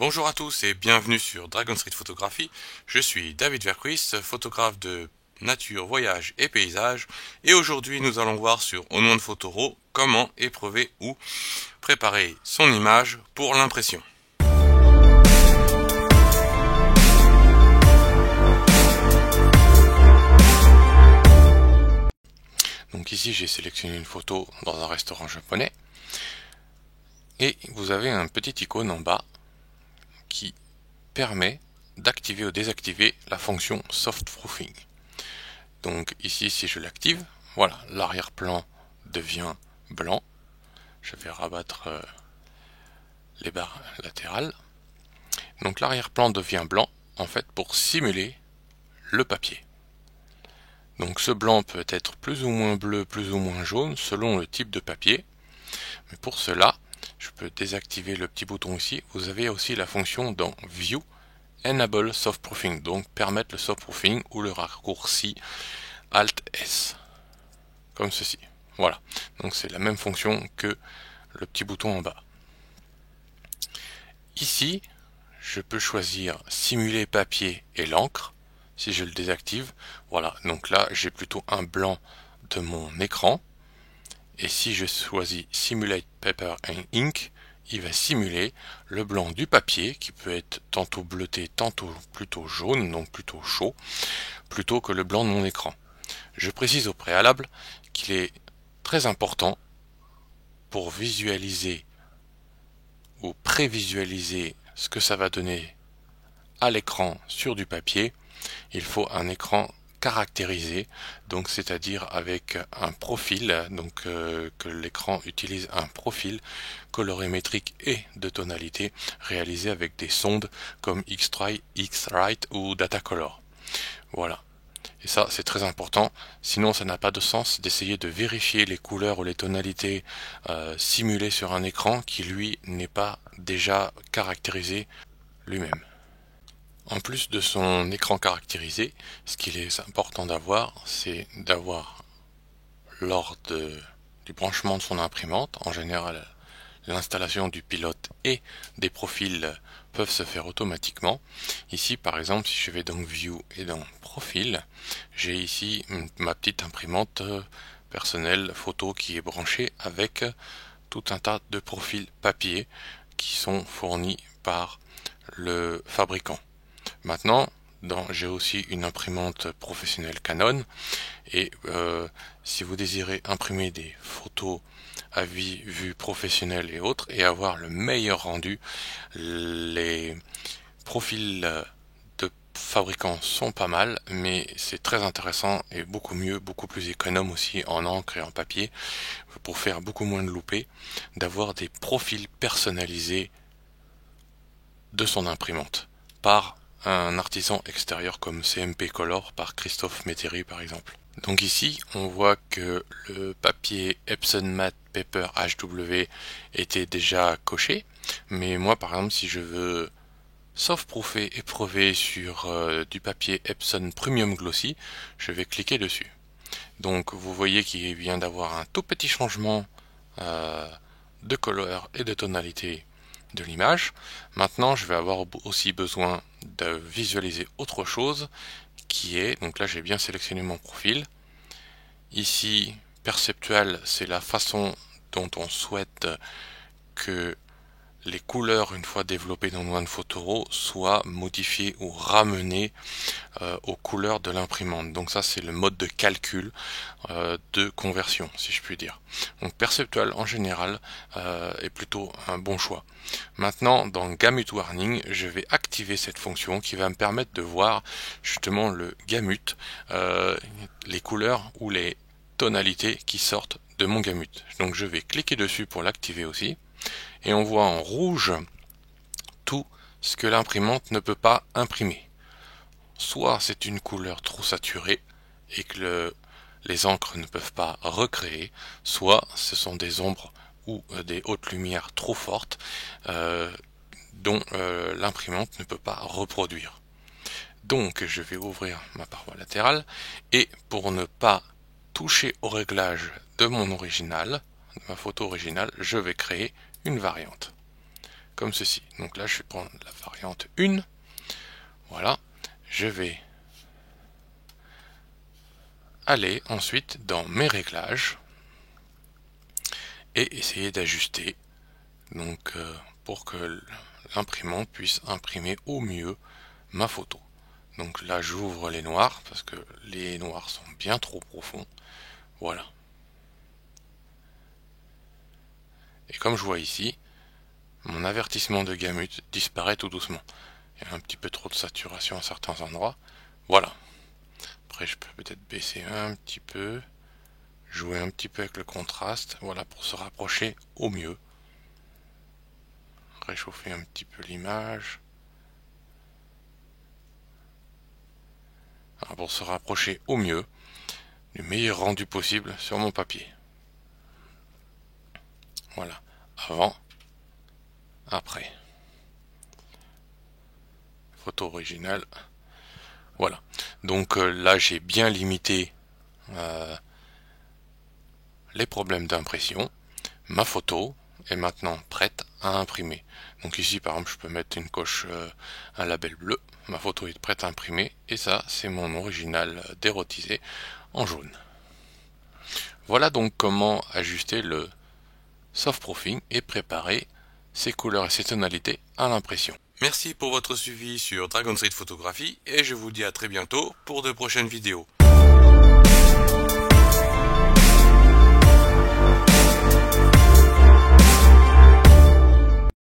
Bonjour à tous et bienvenue sur Dragon Street Photographie. Je suis David Verquist, photographe de nature, voyage et paysage. Et aujourd'hui, nous allons voir sur Onone Photoro comment éprouver ou préparer son image pour l'impression. Donc ici, j'ai sélectionné une photo dans un restaurant japonais. Et vous avez un petit icône en bas qui permet d'activer ou désactiver la fonction Soft Proofing. Donc ici, si je l'active, voilà, l'arrière-plan devient blanc. Je vais rabattre les barres latérales. Donc l'arrière-plan devient blanc, en fait, pour simuler le papier. Donc ce blanc peut être plus ou moins bleu, plus ou moins jaune, selon le type de papier. Mais pour cela, je peux désactiver le petit bouton ici. Vous avez aussi la fonction dans View, Enable Soft Proofing, donc permettre le soft proofing ou le raccourci Alt S, comme ceci. Voilà, donc c'est la même fonction que le petit bouton en bas. Ici, je peux choisir simuler papier et l'encre. Si je le désactive, voilà, donc là j'ai plutôt un blanc de mon écran. Et si je choisis Simulate Paper and Ink, il va simuler le blanc du papier, qui peut être tantôt bleuté, tantôt plutôt jaune, donc plutôt chaud, plutôt que le blanc de mon écran. Je précise au préalable qu'il est très important pour visualiser ou prévisualiser ce que ça va donner à l'écran sur du papier. Il faut un écran caractérisé, donc c'est-à-dire avec un profil, donc que l'écran utilise un profil colorimétrique et de tonalité réalisé avec des sondes comme X-Try, X-Rite ou Datacolor. Voilà. Et ça, c'est très important. Sinon, ça n'a pas de sens d'essayer de vérifier les couleurs ou les tonalités simulées sur un écran qui, lui, n'est pas déjà caractérisé lui-même. En plus de son écran caractérisé, ce qu'il est important d'avoir, c'est d'avoir lors du branchement de son imprimante, en général, l'installation du pilote et des profils peuvent se faire automatiquement. Ici, par exemple, si je vais dans View et dans Profil, j'ai ici ma petite imprimante personnelle photo qui est branchée avec tout un tas de profils papier qui sont fournis par le fabricant. Maintenant, j'ai aussi une imprimante professionnelle Canon et si vous désirez imprimer des photos à vue professionnelle et autres et avoir le meilleur rendu, les profils de fabricants sont pas mal, mais c'est très intéressant et beaucoup mieux, beaucoup plus économe aussi en encre et en papier pour faire beaucoup moins de loupés, d'avoir des profils personnalisés de son imprimante par un artisan extérieur comme CMP Color par Christophe Métairie par exemple. Donc ici on voit que le papier Epson Matte Paper HW était déjà coché, mais moi par exemple si je veux soft-proofer, éprouver sur du papier Epson Premium Glossy, je vais cliquer dessus. Donc vous voyez qu'il vient d'avoir un tout petit changement de couleur et de tonalité de l'image. Maintenant je vais avoir aussi besoin de visualiser autre chose qui est, donc là j'ai bien sélectionné mon profil. Ici perceptuel, c'est la façon dont on souhaite que les couleurs, une fois développées dans Onone Photoro, soient modifiées ou ramenées aux couleurs de l'imprimante. Donc ça c'est le mode de calcul de conversion, si je puis dire. Donc perceptual en général est plutôt un bon choix. Maintenant dans Gamut Warning, je vais activer cette fonction qui va me permettre de voir justement le gamut, les couleurs ou les tonalités qui sortent de mon gamut. Donc je vais cliquer dessus pour l'activer aussi. Et on voit en rouge tout ce que l'imprimante ne peut pas imprimer. Soit c'est une couleur trop saturée et que les encres ne peuvent pas recréer, soit ce sont des ombres ou des hautes lumières trop fortes dont l'imprimante ne peut pas reproduire. Donc je vais ouvrir ma paroi latérale et pour ne pas toucher au réglage de mon original, de ma photo originale, je vais créer une variante. comme ceci. Donc là je vais prendre la variante 1. Voilà, je vais aller ensuite dans mes réglages et essayer d'ajuster donc pour que l'imprimante puisse imprimer au mieux ma photo. Donc là j'ouvre les noirs parce que les noirs sont bien trop profonds. Voilà. Et comme je vois ici, mon avertissement de gamut disparaît tout doucement. Il y a un petit peu trop de saturation à certains endroits. Voilà. Après je peux peut-être baisser un petit peu, jouer un petit peu avec le contraste, voilà, pour se rapprocher au mieux. Réchauffer un petit peu l'image. Pour se rapprocher au mieux du meilleur rendu possible sur mon papier. Voilà. Avant, après. Photo originale. Voilà. Donc là j'ai bien limité les problèmes d'impression. Ma photo est maintenant prête à imprimer. Donc ici par exemple je peux mettre une coche, un label bleu. Ma photo est prête à imprimer et ça c'est mon original dérotisé en jaune. Voilà donc comment ajuster le soft proofing et préparer ses couleurs et ses tonalités à l'impression. Merci pour votre suivi sur Dragon Street Photographie et je vous dis à très bientôt pour de prochaines vidéos.